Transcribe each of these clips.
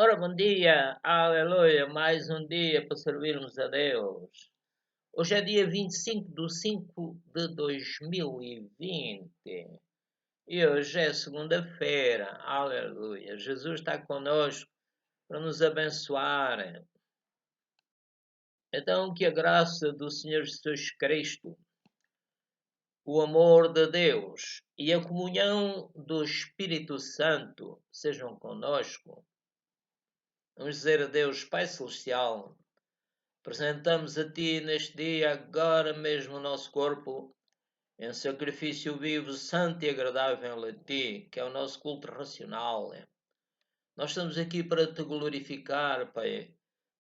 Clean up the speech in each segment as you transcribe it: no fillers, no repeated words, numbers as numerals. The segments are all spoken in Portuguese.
Ora, bom dia, aleluia, mais um dia para servirmos a Deus. Hoje é dia 25/5/2020 e hoje é segunda-feira, aleluia. Jesus está conosco para nos abençoar. Então, que a graça do Senhor Jesus Cristo, o amor de Deus e a comunhão do Espírito Santo sejam conosco. Vamos dizer a Deus, Pai Celestial, apresentamos a Ti neste dia, agora mesmo, o nosso corpo, em sacrifício vivo, santo e agradável a Ti, que é o nosso culto racional. Nós estamos aqui para Te glorificar, Pai,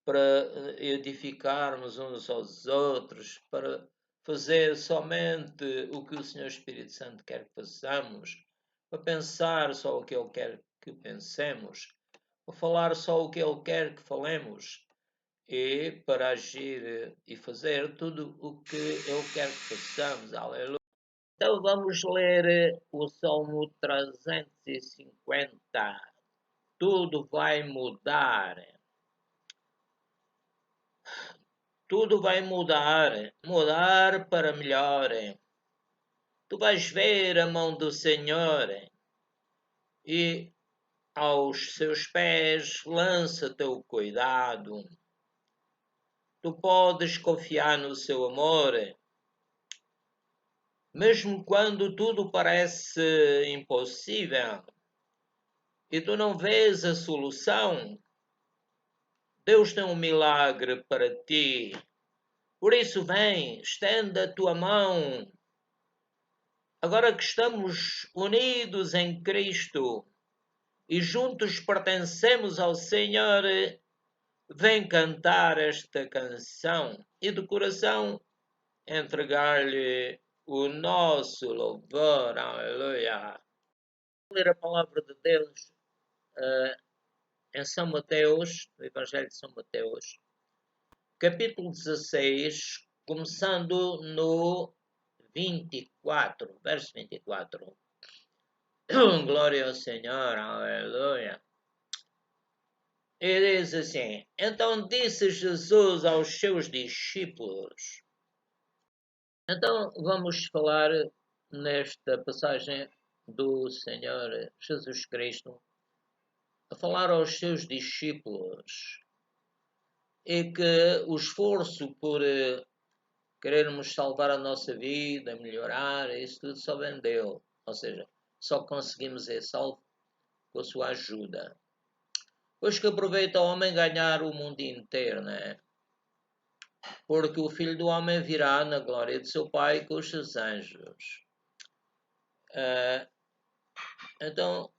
para edificarmos uns aos outros, para fazer somente o que o Senhor Espírito Santo quer que façamos, para pensar só o que Ele quer que pensemos, para falar só o que Ele quer que falemos e para agir e fazer tudo o que Ele quer que façamos. Aleluia. Então vamos ler o Salmo 350. Tudo vai mudar. Tudo vai mudar. Mudar para melhor. Tu vais ver a mão do Senhor e aos seus pés lança teu cuidado. Tu podes confiar no seu amor. Mesmo quando tudo parece impossível e tu não vês a solução, Deus tem um milagre para ti. Por isso, vem, estende a tua mão. Agora que estamos unidos em Cristo e juntos pertencemos ao Senhor, vem cantar esta canção e de coração entregar-lhe o nosso louvor. Aleluia. Ler a palavra de Deus em São Mateus, no Evangelho de São Mateus, capítulo 16, começando no 24, verso 24. Glória ao Senhor, aleluia. E diz assim: Então disse Jesus aos seus discípulos. Então vamos falar nesta passagem do Senhor Jesus Cristo, a falar aos seus discípulos, e que o esforço por querermos salvar a nossa vida, melhorar, isso tudo só vem dele. Ou seja, só conseguimos ser salvos com a sua ajuda. Pois que aproveita o homem ganhar o mundo inteiro, né? Porque o Filho do Homem virá na glória de seu Pai com os seus anjos. Então,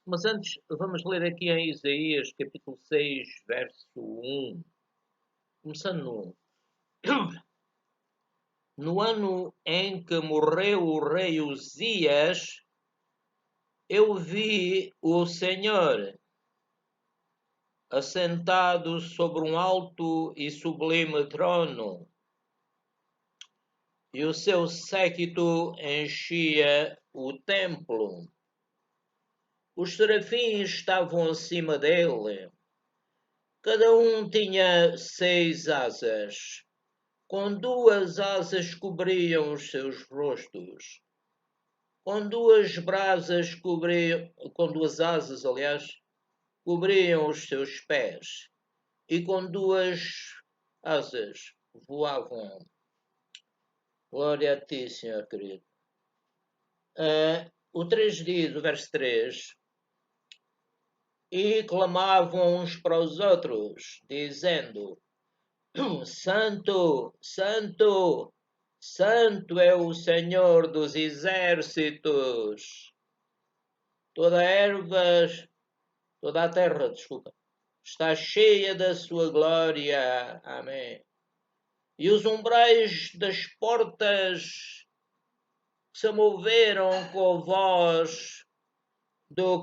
mas antes, vamos ler aqui em Isaías, capítulo 6, verso 1. Começando no 1. No ano em que morreu o rei Uzias, eu vi o Senhor assentado sobre um alto e sublime trono, e o seu séquito enchia o templo. Os serafins estavam acima dele. Cada um tinha 6 asas. Com 2 asas cobriam os seus rostos. Com 2 brasas cobriam, com 2 asas, aliás, cobriam os seus pés. E com 2 asas voavam. Glória a ti, Senhor querido. O 3 diz, o verso 3, e clamavam uns para os outros, dizendo: Santo, Santo, Santo é o Senhor dos exércitos. Toda a terra, está cheia da sua glória. Amém. E os umbrais das portas se moveram com a voz do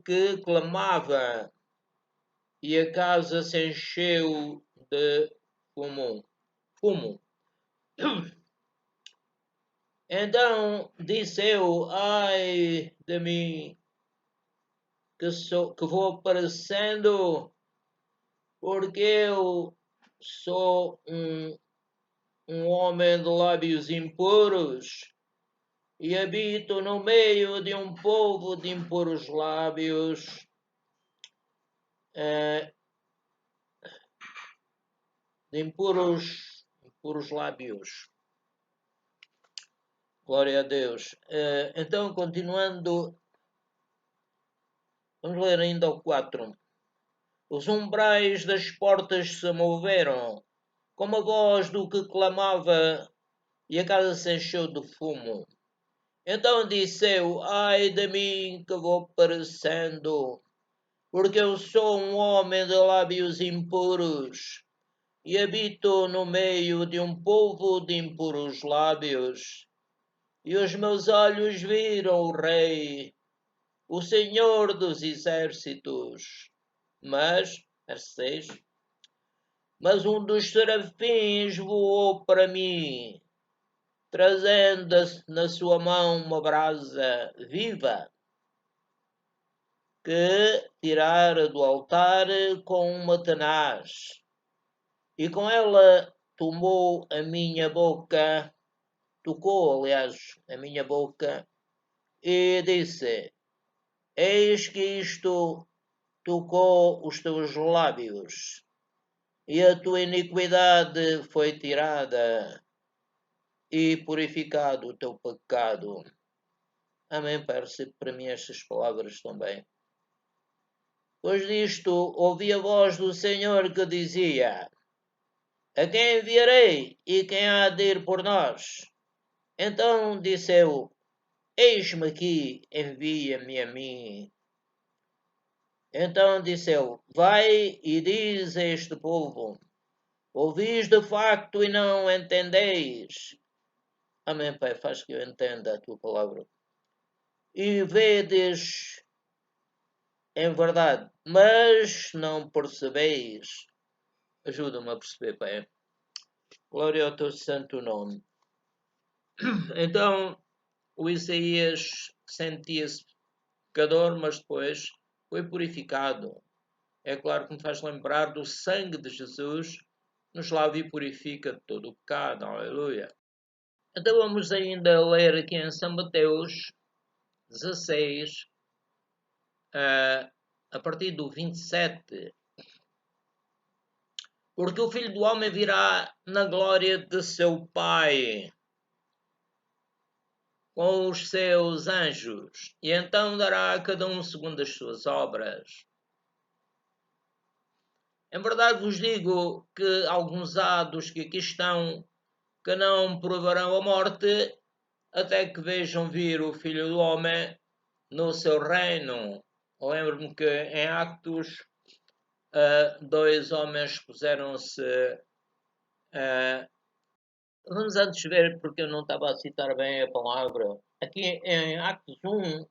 que clamava, e a casa se encheu de fumo. Então disse eu, ai de mim, que vou aparecendo, porque eu sou um homem de lábios impuros e habito no meio de um povo de impuros lábios. De impuros lábios. Glória a Deus. Então, continuando, vamos ler ainda o 4. Os umbrais das portas se moveram, como a voz do que clamava, e a casa se encheu de fumo. Então disse eu, ai de mim que vou perecendo, porque eu sou um homem de lábios impuros, e habito no meio de um povo de impuros lábios. E os meus olhos viram o Rei, o Senhor dos exércitos. Verso 6, mas um dos serafins voou para mim, trazendo na sua mão uma brasa viva, que tirara do altar com uma tenaz, e com ela tomou a minha boca, tocou, aliás, a minha boca, e disse, eis que isto tocou os teus lábios, e a tua iniquidade foi tirada, e purificado o teu pecado. Amém, Pai, recebe para mim estas palavras também. Pois disto ouvi a voz do Senhor que dizia, a quem enviarei e quem há de ir por nós? Então disse eu, eis-me aqui, envia-me a mim. Então disse ele, vai e diz a este povo, ouvis de facto e não entendeis. Amém, Pai, faz que eu entenda a tua palavra. E vedes em verdade, mas não percebeis. Ajuda-me a perceber, Pai. Glória ao teu santo nome. Então, o Isaías sentia-se pecador, mas depois foi purificado. É claro que me faz lembrar do sangue de Jesus, nos lava e purifica de todo o pecado. Aleluia. Então vamos ainda ler aqui em São Mateus 16, a partir do 27. Porque o Filho do Homem virá na glória de seu Pai, com os seus anjos, e então dará a cada um segundo as suas obras. Em verdade vos digo que alguns há dos que aqui estão que não provarão a morte até que vejam vir o Filho do Homem no seu reino. Lembro-me que em Actos, dois homens puseram-se. Vamos antes ver, porque eu não estava a citar bem a palavra. Aqui em Actos 1,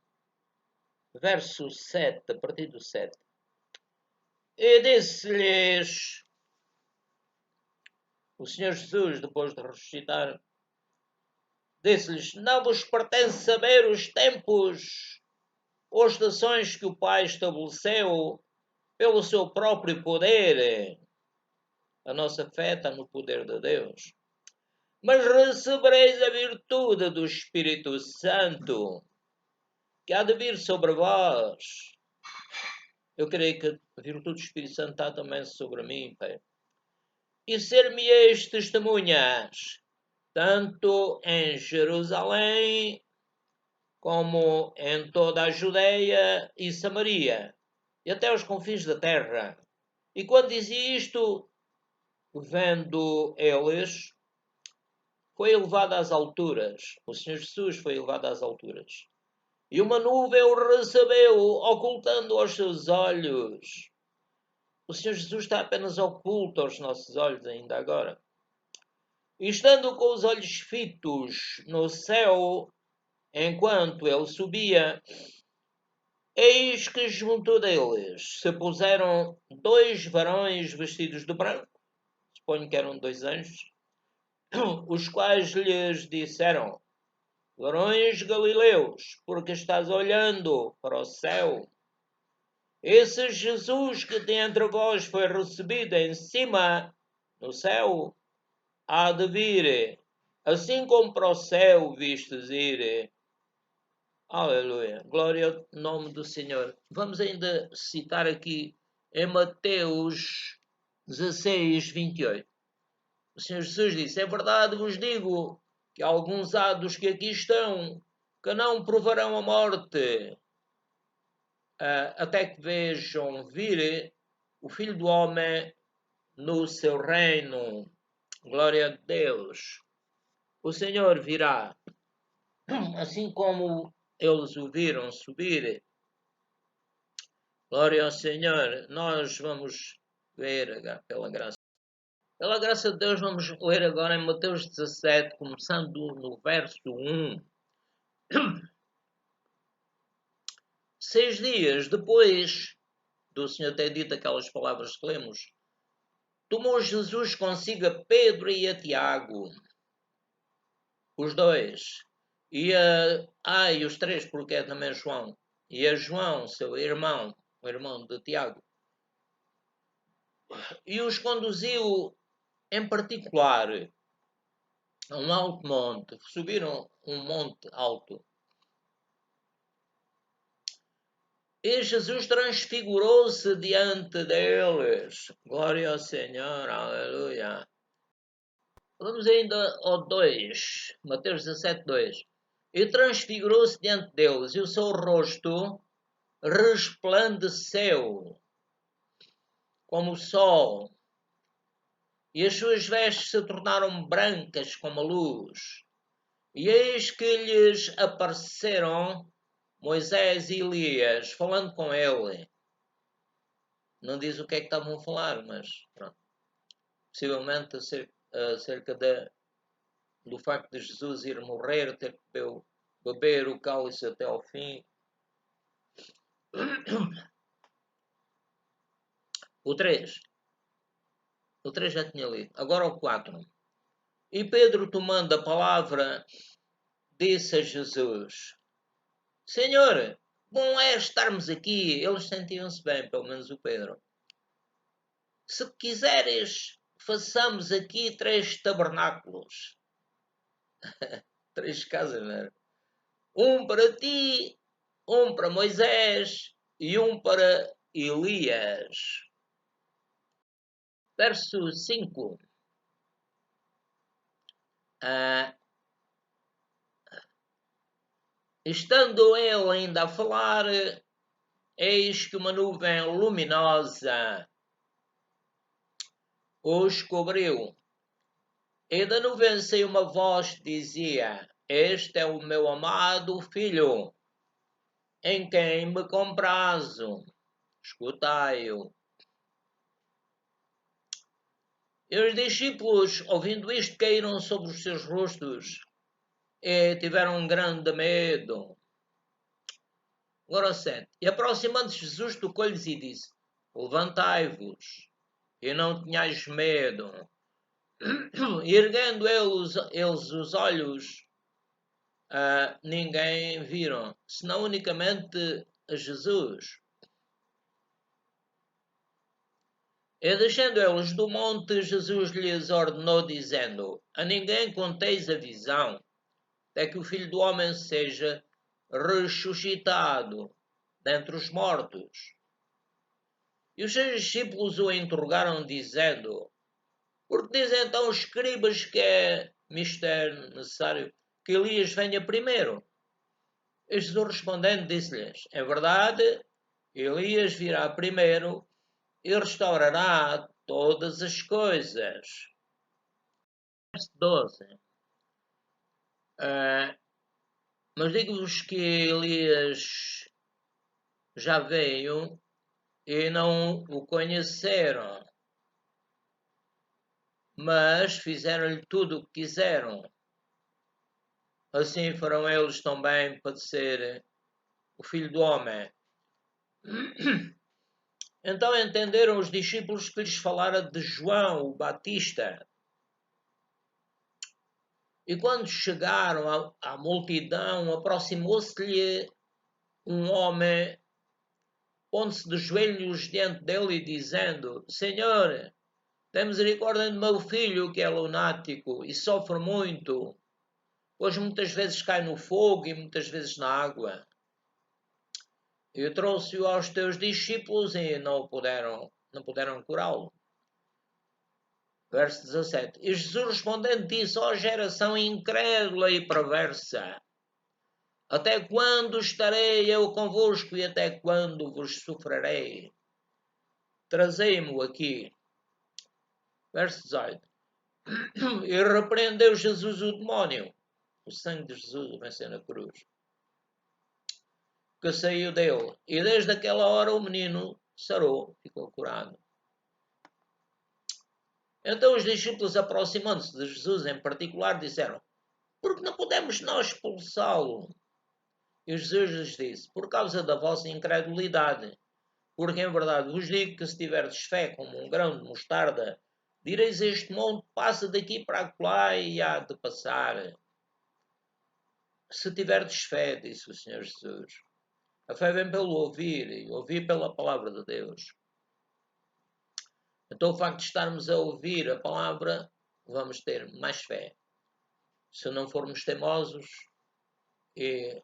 verso 7, a partir do 7. E disse-lhes o Senhor Jesus, depois de ressuscitar, disse-lhes, não vos pertence saber os tempos ou estações que o Pai estabeleceu pelo seu próprio poder. A nossa fé está no poder de Deus. Mas recebereis a virtude do Espírito Santo, que há de vir sobre vós. Eu creio que a virtude do Espírito Santo está também sobre mim, Pai. E ser-me-eis testemunhas, tanto em Jerusalém, como em toda a Judeia e Samaria, e até aos confins da terra. E quando dizia isto, vendo eles, foi elevado às alturas. O Senhor Jesus foi elevado às alturas. E uma nuvem o recebeu, ocultando aos seus olhos. O Senhor Jesus está apenas oculto aos nossos olhos ainda agora. E estando com os olhos fitos no céu, enquanto ele subia, eis que junto deles se puseram dois varões vestidos de branco, suponho que eram dois anjos, os quais lhes disseram, varões galileus, porque estás olhando para o céu? Esse Jesus que dentre vós foi recebido em cima, no céu, há de vir, assim como para o céu vistes ir. Aleluia. Glória ao nome do Senhor. Vamos ainda citar aqui em Mateus 16, 28. O Senhor Jesus disse: É verdade vos digo que alguns há dos que aqui estão que não provarão a morte, até que vejam vir o Filho do Homem no seu reino. Glória a Deus. O Senhor virá, assim como eles o viram subir. Glória ao Senhor. Nós vamos ver pela graça. Pela graça de Deus, vamos ler agora em Mateus 17, começando no verso 1. 6 dias depois do Senhor ter dito aquelas palavras que lemos, tomou Jesus consigo a Pedro e a Tiago, os dois, e os três, porque é também João, e a João, seu irmão, o irmão de Tiago, e os conduziu em particular a um alto monte. Subiram um monte alto. E Jesus transfigurou-se diante deles. Glória ao Senhor, aleluia. Vamos ainda ao 2, Mateus 17, 2. E transfigurou-se diante deles, e o seu rosto resplandeceu como o sol, e as suas vestes se tornaram brancas como a luz. E eis que lhes apareceram Moisés e Elias, falando com ele. Não diz o que é que estavam a falar, mas pronto. Possivelmente acerca do facto de Jesus ir morrer, ter que beber o cálice até ao fim. O 3. O 3 já tinha lido. Agora o 4. E Pedro, tomando a palavra, disse a Jesus: Senhor, bom é estarmos aqui. Eles sentiam-se bem, pelo menos o Pedro. Se quiseres, façamos aqui 3 tabernáculos. 3 casas, não era? Um para ti, um para Moisés e um para Elias. Verso 5. Estando ele ainda a falar, eis que uma nuvem luminosa os cobriu. E da nuvem saiu uma voz que dizia: Este é o meu amado filho, em quem me comprazo. Escutai-o. E os discípulos, ouvindo isto, caíram sobre os seus rostos e tiveram um grande medo. Agora 7. E aproximando-se Jesus, tocou-lhes e disse: Levantai-vos e não tenhais medo. E erguendo eles os olhos, ninguém viram, senão unicamente a Jesus. E descendo eles do monte, Jesus lhes ordenou, dizendo: A ninguém conteis a visão, até que o Filho do Homem seja ressuscitado dentre os mortos. E os seus discípulos o interrogaram, dizendo: Por que dizem então os escribas que é necessário que Elias venha primeiro? E Jesus respondendo disse-lhes: É verdade, Elias virá primeiro e restaurará todas as coisas. Verso 12. Mas digo-vos que Elias já veio e não o conheceram, mas fizeram-lhe tudo o que quiseram. Assim farão eles também padecer o Filho do Homem. Então entenderam os discípulos que lhes falara de João, o Batista. E quando chegaram à multidão, aproximou-se-lhe um homem, pondo-se de joelhos diante dele e dizendo: Senhor, tem misericórdia do meu filho, que é lunático e sofre muito, pois muitas vezes cai no fogo e muitas vezes na água. Eu trouxe-o aos teus discípulos e não puderam curá-lo. Verso 17. E Jesus respondendo disse: ó geração incrédula e perversa, até quando estarei eu convosco e até quando vos sofrerei? Trazei-mo aqui. Verso 18. E repreendeu Jesus o demónio, o sangue de Jesus venceu na cruz, que saiu dele. E desde aquela hora o menino sarou, ficou curado. Então os discípulos, aproximando-se de Jesus em particular, disseram: por que não podemos nós expulsá-lo? E Jesus lhes disse: por causa da vossa incredulidade. Porque em verdade vos digo que se tiverdes fé como um grão de mostarda, direis a este monte: passa daqui para lá e há de passar. Se tiverdes fé, disse o Senhor Jesus. A fé vem pelo ouvir e ouvir pela palavra de Deus. Então o facto de estarmos a ouvir a palavra, vamos ter mais fé. Se não formos teimosos e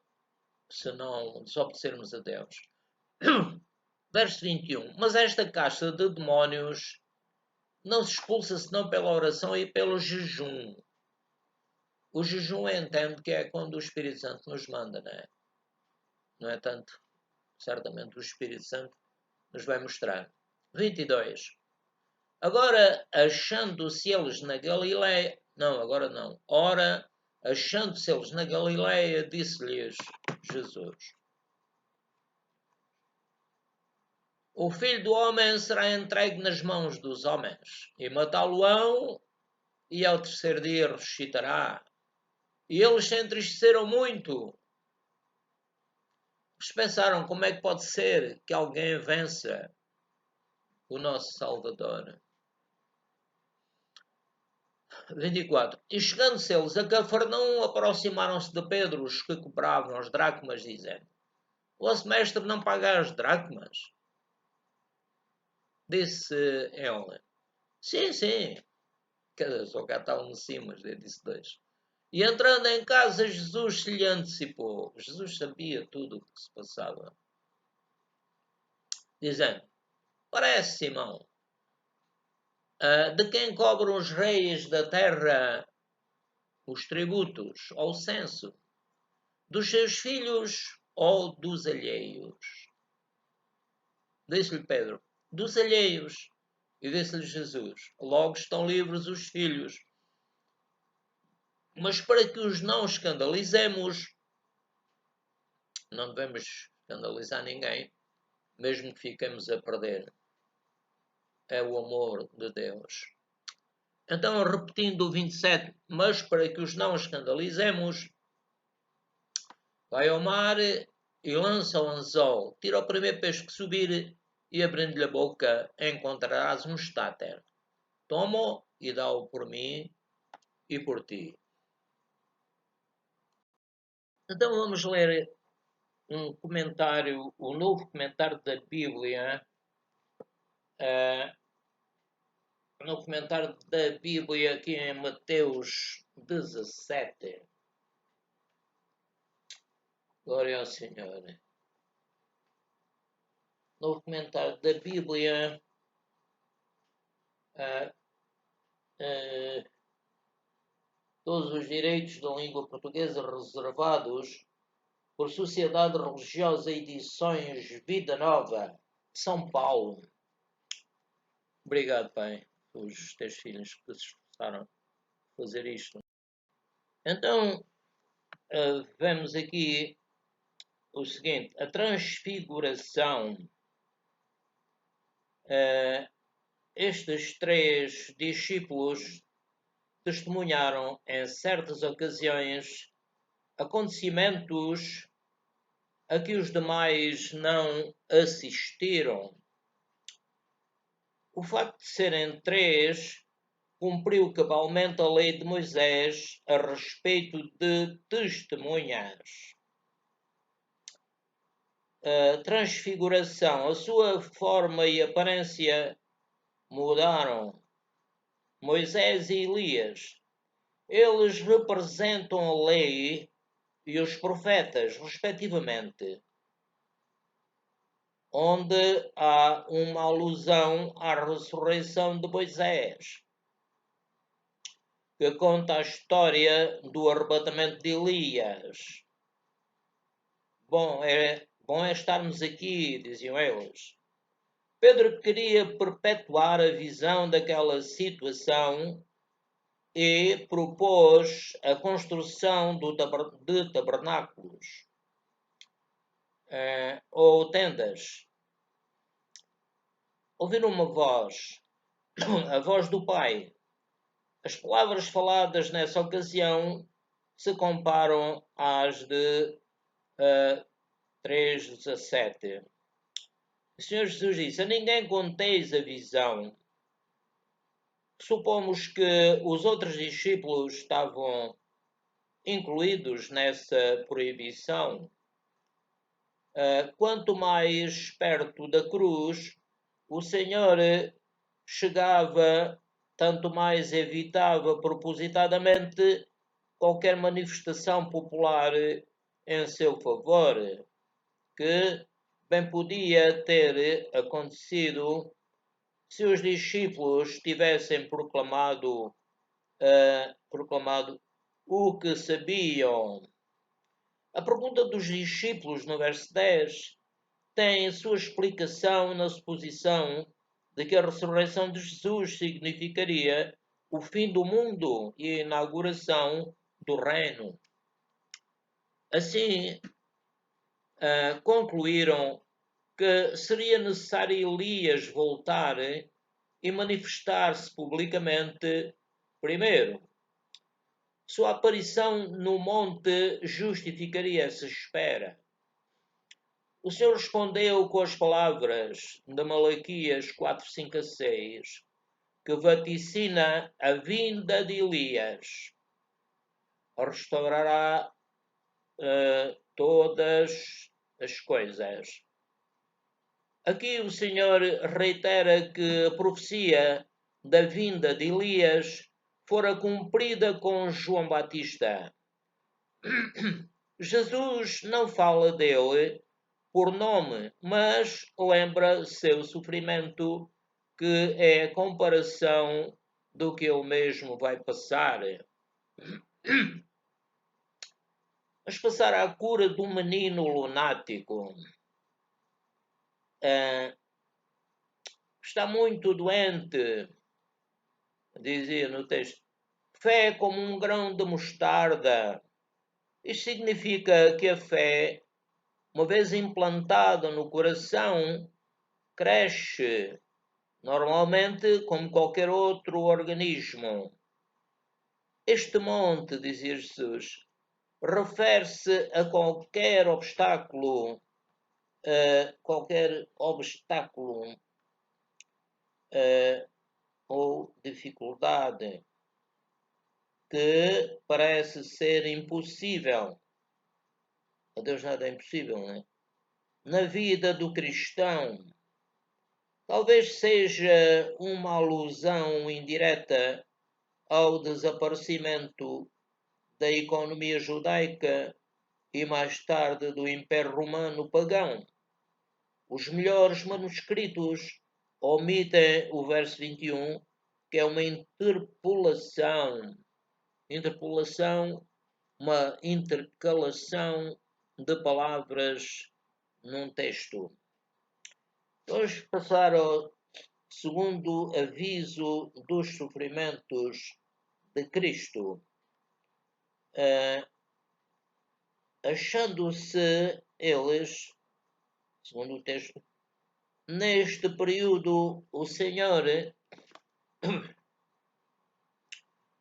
se não desobedecermos a Deus. Verso 21. Mas esta casta de demónios não se expulsa senão pela oração e pelo jejum. O jejum entende que é quando o Espírito Santo nos manda, não é? Não é tanto, certamente o Espírito Santo nos vai mostrar. 22. Agora, achando-se eles na Galileia... Não, agora não. Ora, achando-se eles na Galileia, disse-lhes Jesus: o Filho do Homem será entregue nas mãos dos homens, e matá-lo-ão, e ao terceiro dia ressuscitará. E eles se entristeceram muito. Eles pensaram: como é que pode ser que alguém vença o nosso Salvador? 24. E chegando-se eles a Cafarnaum, aproximaram-se de Pedro os que cobravam as dracmas, dizendo: vosso mestre não paga as dracmas? Disse ele: sim, sim. Só cá está um de cima, disse dois. E entrando em casa, Jesus se lhe antecipou. Jesus sabia tudo o que se passava. Dizendo: parece, Simão, de quem cobram os reis da terra os tributos ou o censo? Dos seus filhos ou dos alheios? Disse-lhe Pedro: dos alheios. E disse-lhe Jesus: logo estão livres os filhos. Mas para que os não escandalizemos, não devemos escandalizar ninguém, mesmo que fiquemos a perder. É o amor de Deus. Então, repetindo o 27, mas para que os não escandalizemos, vai ao mar e lança o anzol, tira o primeiro peixe que subir e abrindo-lhe a boca encontrarás um estáter. Toma-o e dá-o por mim e por ti. Então vamos ler um comentário, o novo comentário da Bíblia, o novo comentário da Bíblia aqui em Mateus 17. Glória ao Senhor. Novo comentário da Bíblia, todos os direitos da língua portuguesa reservados por Sociedade Religiosa Edições Vida Nova, São Paulo. Obrigado, Pai, os teus filhos que se esforçaram a fazer isto. Então, vemos aqui o seguinte: a transfiguração. Estes três discípulos testemunharam em certas ocasiões acontecimentos a que os demais não assistiram. O facto de serem três cumpriu cabalmente a lei de Moisés a respeito de testemunhas. A transfiguração, a sua forma e aparência mudaram. Moisés e Elias, eles representam a lei e os profetas, respectivamente, onde há uma alusão à ressurreição de Moisés, que conta a história do arrebatamento de Elias. Bom é estarmos aqui, diziam eles. Pedro queria perpetuar a visão daquela situação e propôs a construção de tabernáculos ou tendas. Ouviram uma voz, a voz do Pai. As palavras faladas nessa ocasião se comparam às de 3:17. O Senhor Jesus disse: a ninguém conteis a visão. Supomos que os outros discípulos estavam incluídos nessa proibição. Quanto mais perto da cruz o Senhor chegava, tanto mais evitava propositadamente qualquer manifestação popular em seu favor, que bem podia ter acontecido se os discípulos tivessem proclamado o que sabiam. A pergunta dos discípulos no verso 10 tem sua explicação na suposição de que a ressurreição de Jesus significaria o fim do mundo e a inauguração do reino. Assim, concluíram que seria necessário Elias voltar e manifestar-se publicamente primeiro. Sua aparição no monte justificaria essa espera. O Senhor respondeu com as palavras de Malaquias 4:5-6, que vaticina a vinda de Elias. Restaurará todas as coisas. Aqui o Senhor reitera que a profecia da vinda de Elias fora cumprida com João Batista. Jesus não fala dele por nome, mas lembra seu sofrimento, que é a comparação do que ele mesmo vai passar. Mas passar à cura de um menino lunático. Está muito doente, dizia no texto. Fé como um grão de mostarda. Isto significa que a fé, uma vez implantada no coração, cresce, normalmente como qualquer outro organismo. Este monte, dizia Jesus, refere-se a qualquer obstáculo ou dificuldade que parece ser impossível. A Deus nada é impossível, não é? Na vida do cristão. Talvez seja uma alusão indireta ao desaparecimento da economia judaica e mais tarde do Império Romano pagão. Os melhores manuscritos omitem o verso 21, que é uma interpolação, uma intercalação de palavras num texto. Vamos passar ao segundo aviso dos sofrimentos de Cristo. Achando-se eles, segundo o texto, neste período o Senhor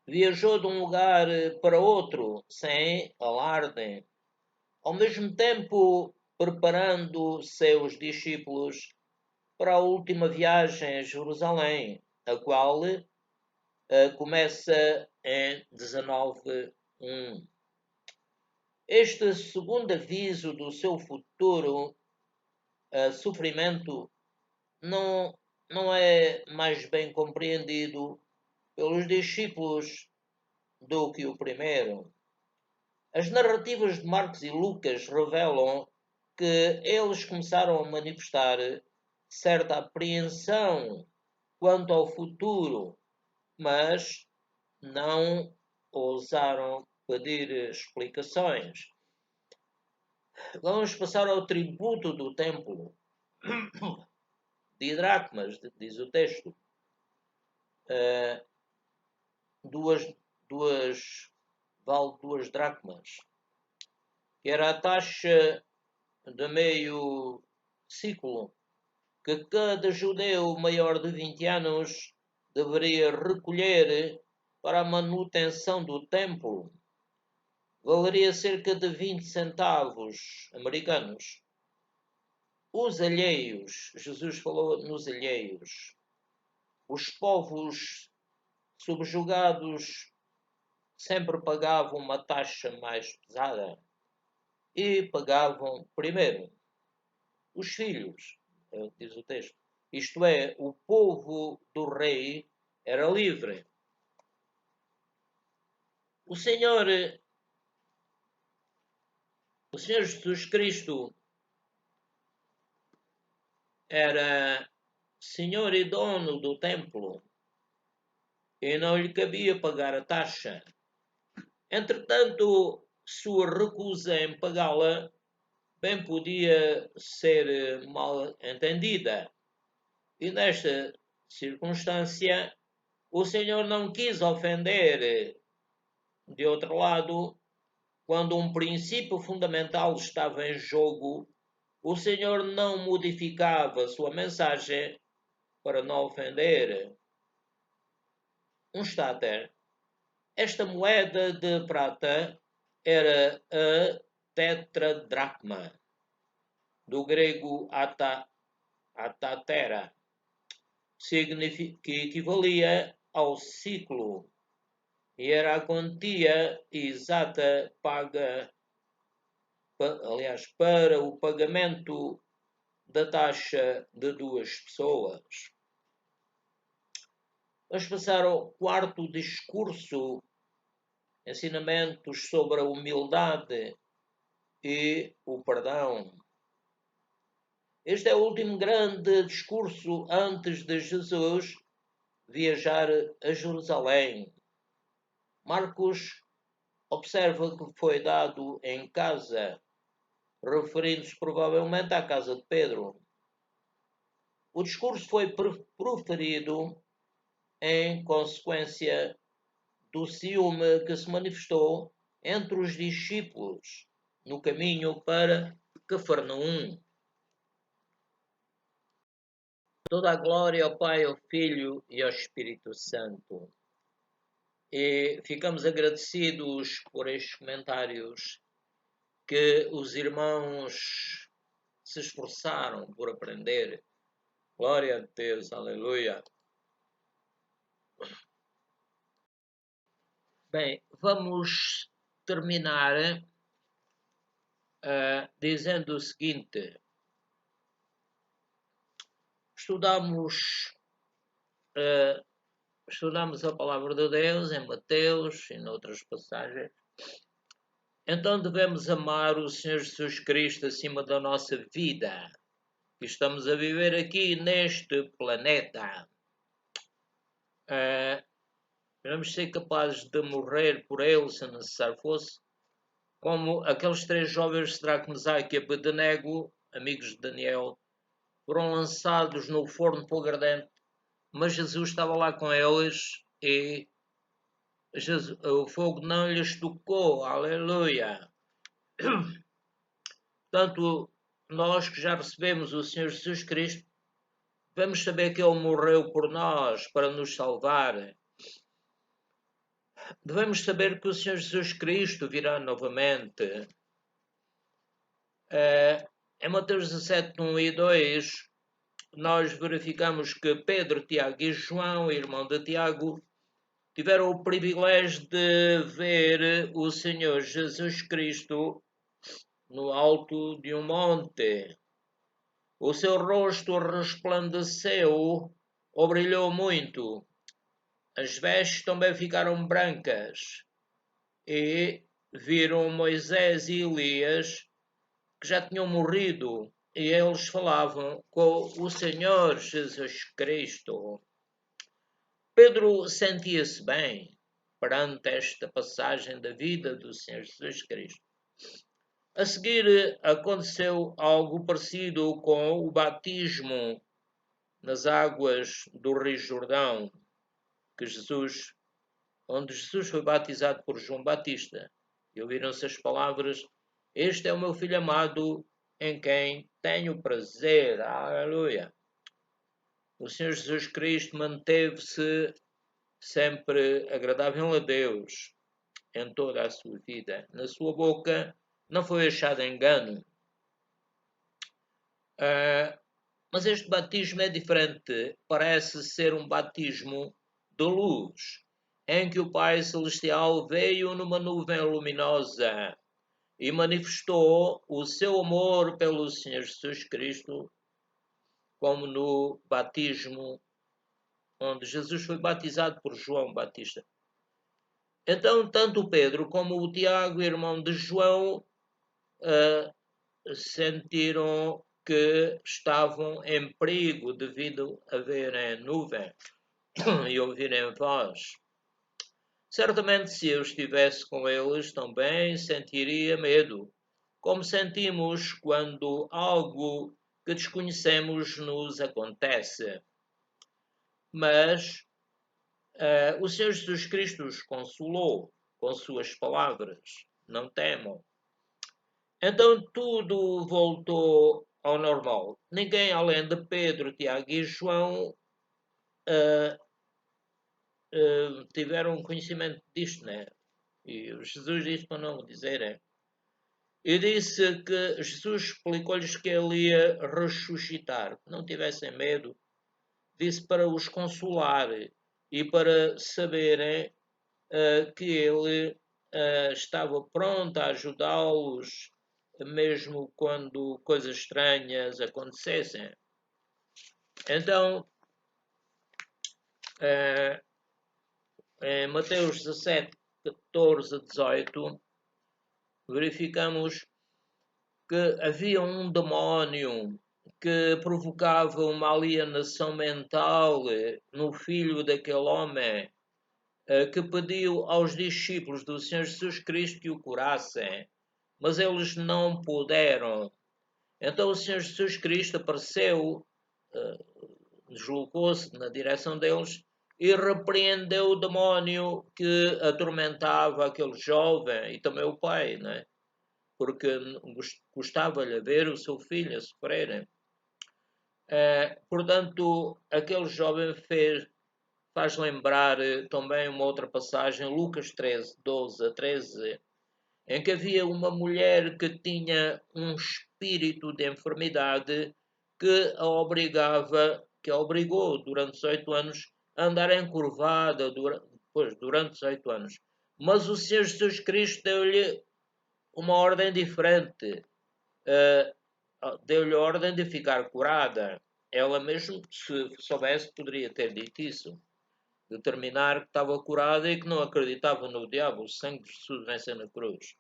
viajou de um lugar para outro sem alarde, ao mesmo tempo preparando seus discípulos para a última viagem a Jerusalém, a qual começa em 19:1. Este segundo aviso do seu futuro sofrimento não é mais bem compreendido pelos discípulos do que o primeiro. As narrativas de Marcos e Lucas revelam que eles começaram a manifestar certa apreensão quanto ao futuro, mas não ousaram pedir explicações. Vamos passar ao tributo do templo de dracmas, diz o texto. Vale 2 dracmas, que era a taxa de meio ciclo que cada judeu maior de 20 anos deveria recolher para a manutenção do templo. Valeria cerca de 20 centavos americanos. Os alheios, Jesus falou nos alheios, os povos subjugados sempre pagavam uma taxa mais pesada e pagavam primeiro os filhos, diz o texto. Isto é, o povo do rei era livre. O Senhor Jesus Cristo era senhor e dono do templo e não lhe cabia pagar a taxa. Entretanto, sua recusa em pagá-la bem podia ser mal entendida. E nesta circunstância, o Senhor não quis ofender. De outro lado, quando um princípio fundamental estava em jogo, o Senhor não modificava sua mensagem para não ofender. Um estáter. Esta moeda de prata era a tetradracma, do grego atatera, que equivalia ao ciclo, e era a quantia exata paga, para o pagamento da taxa de 2 pessoas. Vamos passar ao quarto discurso, ensinamentos sobre a humildade e o perdão. Este é o último grande discurso antes de Jesus viajar a Jerusalém. Marcos observa que foi dado em casa, referindo-se provavelmente à casa de Pedro. O discurso foi proferido em consequência do ciúme que se manifestou entre os discípulos no caminho para Cafarnaum. Toda a glória ao Pai, ao Filho e ao Espírito Santo. E ficamos agradecidos por estes comentários que os irmãos se esforçaram por aprender. Glória a Deus, aleluia. Bem, vamos terminar dizendo o seguinte. Estudamos a palavra de Deus em Mateus e noutras passagens. Então devemos amar o Senhor Jesus Cristo acima da nossa vida, que estamos a viver aqui neste planeta. Devemos ser capazes de morrer por ele, se necessário fosse, como aqueles 3 jovens de Sadraque, Mesaque e Abednego, amigos de Daniel, foram lançados no forno de fogo ardente, mas Jesus estava lá com eles e o fogo não lhes tocou. Aleluia! Portanto, nós que já recebemos o Senhor Jesus Cristo, devemos saber que Ele morreu por nós para nos salvar. Devemos saber que o Senhor Jesus Cristo virá novamente. Em Mateus 17, 1 e 2, nós verificamos que Pedro, Tiago e João, irmão de Tiago, tiveram o privilégio de ver o Senhor Jesus Cristo no alto de um monte. O seu rosto resplandeceu ou brilhou muito. As vestes também ficaram brancas. E viram Moisés e Elias, que já tinham morrido, e eles falavam com o Senhor Jesus Cristo. Pedro sentia-se bem perante esta passagem da vida do Senhor Jesus Cristo. A seguir, aconteceu algo parecido com o batismo nas águas do Rio Jordão, onde Jesus foi batizado por João Batista. E ouviram-se as palavras: "Este é o meu filho amado, em quem tenho prazer." Aleluia! O Senhor Jesus Cristo manteve-se sempre agradável a Deus em toda a sua vida. Na sua boca não foi achado engano. Mas este batismo é diferente. Parece ser um batismo de luz, em que o Pai Celestial veio numa nuvem luminosa e manifestou o seu amor pelo Senhor Jesus Cristo, como no batismo onde Jesus foi batizado por João Batista. Então, tanto Pedro como o Tiago, irmão de João, sentiram que estavam em perigo devido a verem nuvem e ouvirem voz. Certamente, se eu estivesse com eles, também sentiria medo, como sentimos quando algo que desconhecemos nos acontece. Mas o Senhor Jesus Cristo os consolou com suas palavras: "Não temam." Então tudo voltou ao normal. Ninguém, além de Pedro, Tiago e João, tiveram conhecimento disto, né? E Jesus disse para não dizerem. E disse que Jesus explicou-lhes que ele ia ressuscitar. Não tivessem medo. Disse para os consolar e para saberem que ele estava pronto a ajudá-los, mesmo quando coisas estranhas acontecessem. Então, em Mateus 17, 14 a 18, verificamos que havia um demónio que provocava uma alienação mental no filho daquele homem, que pediu aos discípulos do Senhor Jesus Cristo que o curassem, mas eles não puderam. Então o Senhor Jesus Cristo apareceu, deslocou-se na direção deles e repreendeu o demónio que atormentava aquele jovem e também o pai, né? Porque gostava-lhe ver o seu filho a sofrer. Portanto, aquele jovem faz lembrar também uma outra passagem, Lucas 13, 12 a 13, em que havia uma mulher que tinha um espírito de enfermidade que a obrigou durante 18 anos a andar encurvada durante 18 anos. Mas o Senhor Jesus Cristo deu-lhe uma ordem diferente. Deu-lhe a ordem de ficar curada. Ela mesmo, se soubesse, poderia ter dito isso. Determinar que estava curada e que não acreditava no diabo. O sangue de Jesus venceu na cruz.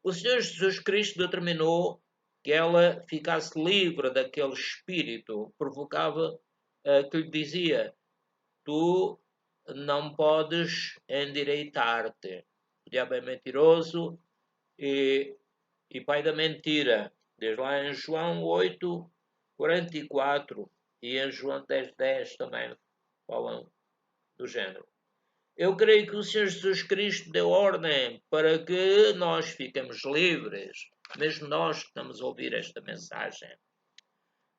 O Senhor Jesus Cristo determinou que ela ficasse livre daquele espírito. Provocava, que lhe dizia: "Tu não podes endireitar-te." O diabo é mentiroso e pai da mentira. Desde lá em João 8, 44 e em João 10, 10 também falam do género. Eu creio que o Senhor Jesus Cristo deu ordem para que nós fiquemos livres, mesmo nós que estamos a ouvir esta mensagem.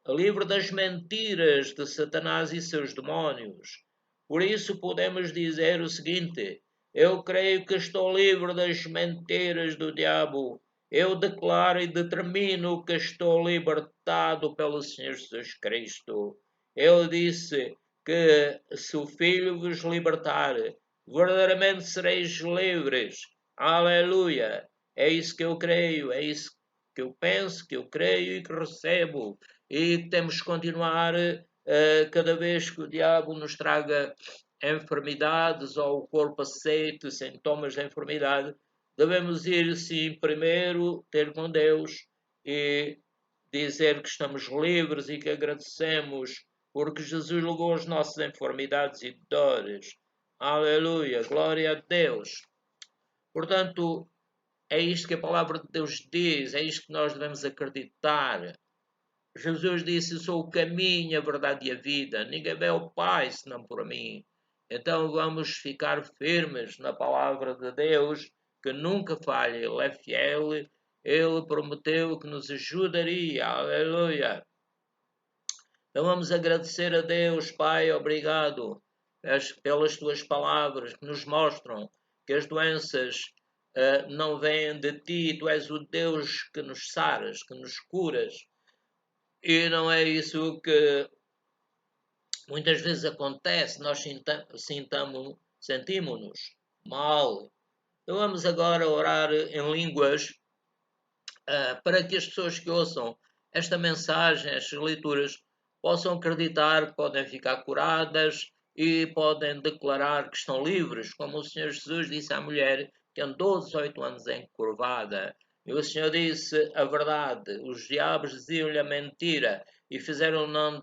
Livre das mentiras de Satanás e seus demónios. Por isso podemos dizer o seguinte: eu creio que estou livre das mentiras do diabo. Eu declaro e determino que estou libertado pelo Senhor Jesus Cristo. Ele disse que se o Filho vos libertar, verdadeiramente sereis livres. Aleluia! É isso que eu creio, é isso que eu penso, que eu creio e que recebo. E temos que continuar cada vez que o diabo nos traga enfermidades ou o corpo aceite sintomas de enfermidade, devemos ir sim primeiro ter com Deus e dizer que estamos livres e que agradecemos porque Jesus levou as nossas enfermidades e dores. Aleluia, glória a Deus. Portanto, é isto que a palavra de Deus diz, é isto que nós devemos acreditar. Jesus disse: Eu sou o caminho, a verdade e a vida. Ninguém vê ao Pai senão por mim. Então vamos ficar firmes na palavra de Deus, que nunca falha. Ele é fiel. Ele prometeu que nos ajudaria. Aleluia. Então vamos agradecer a Deus, Pai, obrigado pelas tuas palavras que nos mostram que as doenças não vêm de ti. Tu és o Deus que nos saras, que nos curas. E não é isso que muitas vezes acontece, nós sentimos-nos mal. Então vamos agora orar em línguas para que as pessoas que ouçam esta mensagem, estas leituras, possam acreditar que podem ficar curadas e podem declarar que estão livres, como o Senhor Jesus disse à mulher que andou 18 anos encurvada. E o Senhor disse a verdade, os diabos diziam-lhe a mentira e fizeram-na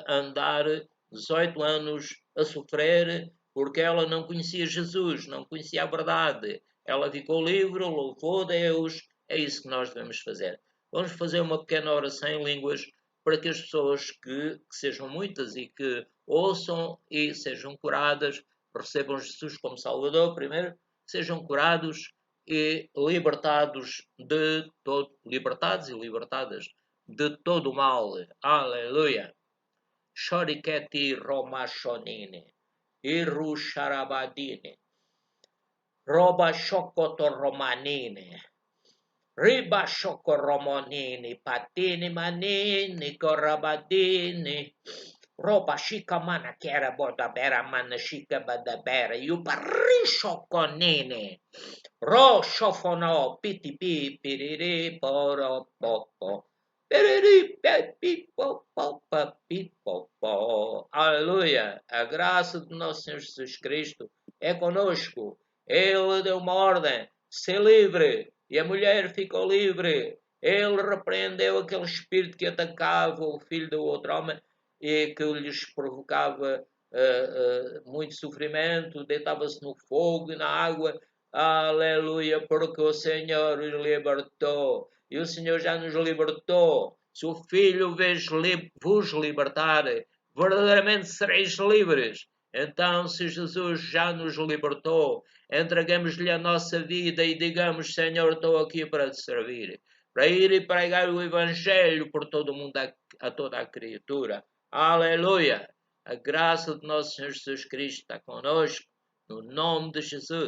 andar 18 anos a sofrer porque ela não conhecia Jesus, não conhecia a verdade. Ela ficou livre, louvou Deus. É isso que nós devemos fazer. Vamos fazer uma pequena oração em línguas para que as pessoas que sejam muitas e que ouçam e sejam curadas, recebam Jesus como Salvador primeiro, sejam curados e libertados de todo, libertados e libertadas de todo o mal. Aleluia. Shoriketi Romashonine. Iru Sharabadine. Roba Shokoto Romanine. Riba Shokoromonini, Patini Manini, Corabadini, Roba Shikamana Kera Bodabera Mana Shika Badabera, Yuparisho Conini, Ro Shofono, Piti Pi, Piriri, Poro Popo. Piriri, Pepi, Popo, Papi, Popo. Aleluia! A graça do nosso Senhor Jesus Cristo é conosco. Ele deu uma ordem: ser livre. E a mulher ficou livre. Ele repreendeu aquele espírito que atacava o filho do outro homem e que lhes provocava muito sofrimento, deitava-se no fogo e na água. Aleluia, porque o Senhor os libertou. E o Senhor já nos libertou. Se o Filho vos libertar, verdadeiramente sereis livres. Então, se Jesus já nos libertou, entreguemos-lhe a nossa vida e digamos: Senhor, estou aqui para te servir, para ir e pregar o Evangelho por todo o mundo, a toda a criatura. Aleluia! A graça de nosso Senhor Jesus Cristo está conosco, no nome de Jesus.